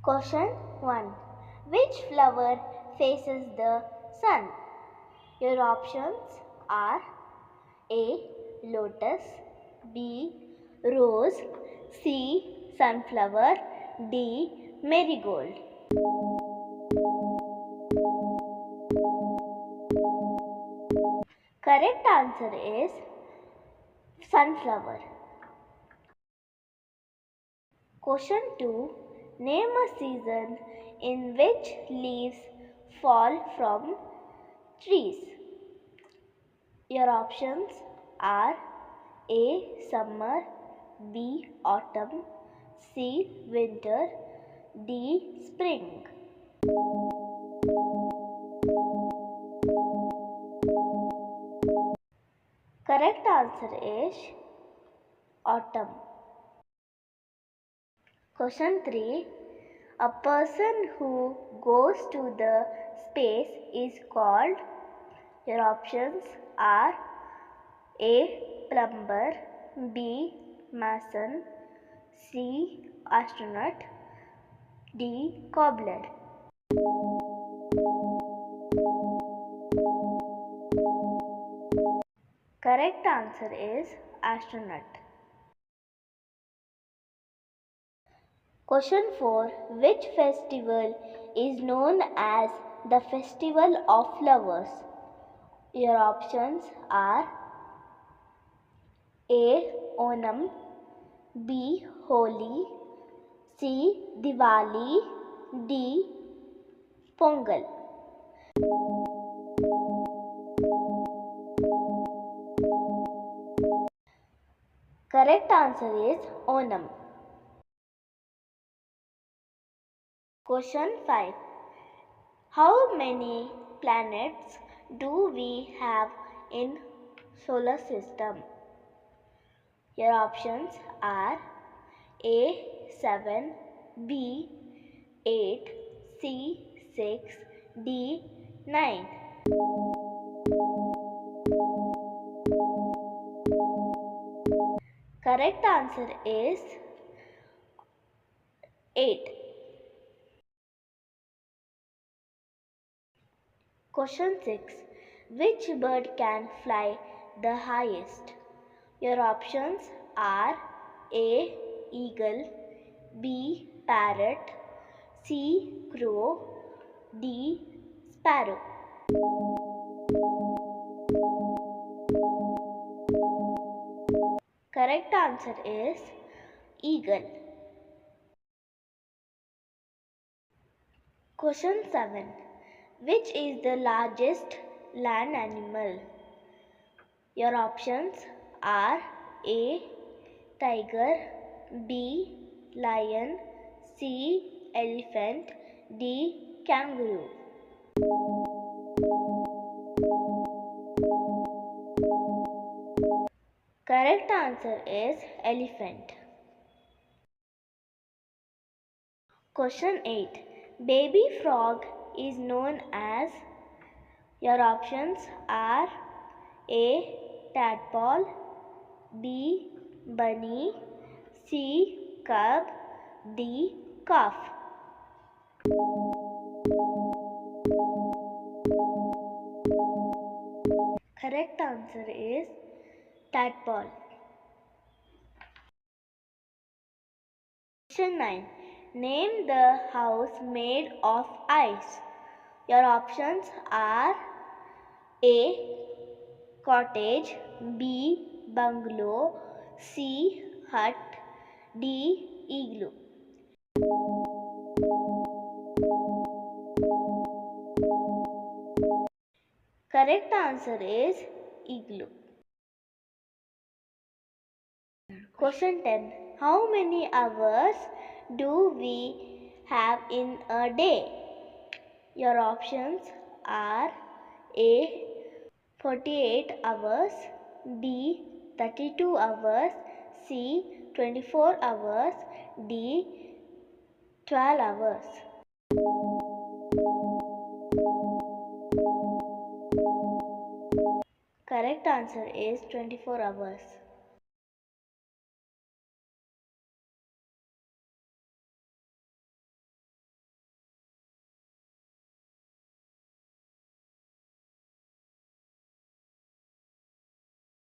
Question 1. Which flower faces the sun? Your options are A. Lotus, B. Rose, C. Sunflower, D. Marigold. Correct answer is sunflower. Question 2. Name a season in which leaves fall from trees. Your options are A. Summer, B. Autumn, C. Winter, D. Spring. Correct answer is autumn. Question 3. A person who goes to the space is called. Your options are A. Plumber, B. Mason, C. Astronaut, D. Cobbler. Correct answer is astronaut. Question 4. Which festival is known as the Festival of Flowers? Your options are A. Onam, B. Holi, C. Diwali, D. Pongal. Correct answer is Onam. Question 5. How many planets do we have in solar system? Your options are A. 7, B. 8, C. 6, D. 9. Correct answer is 8. Question 6. Which bird can fly the highest? Your options are A. Eagle, B. Parrot, C. Crow, D. Sparrow. Correct answer is eagle. Question 7. Which is the largest land animal? Your options are A. Tiger, B. Lion, C. Elephant, D. Kangaroo. Correct answer is elephant. Question 8. Baby frog is known as. Your options are A. Tadpole, B. Bunny, C. Cub, D. Calf. Correct answer is tadpole. Question 9. Name the house made of ice. Your options are A. Cottage, B. Bungalow, C. Hut, D. Igloo. Correct answer is igloo. Question 10. How many hours do we have in a day? Your options are A. 48 hours, B. 32 hours, C. 24 hours, D. 12 hours. Correct answer is 24 hours.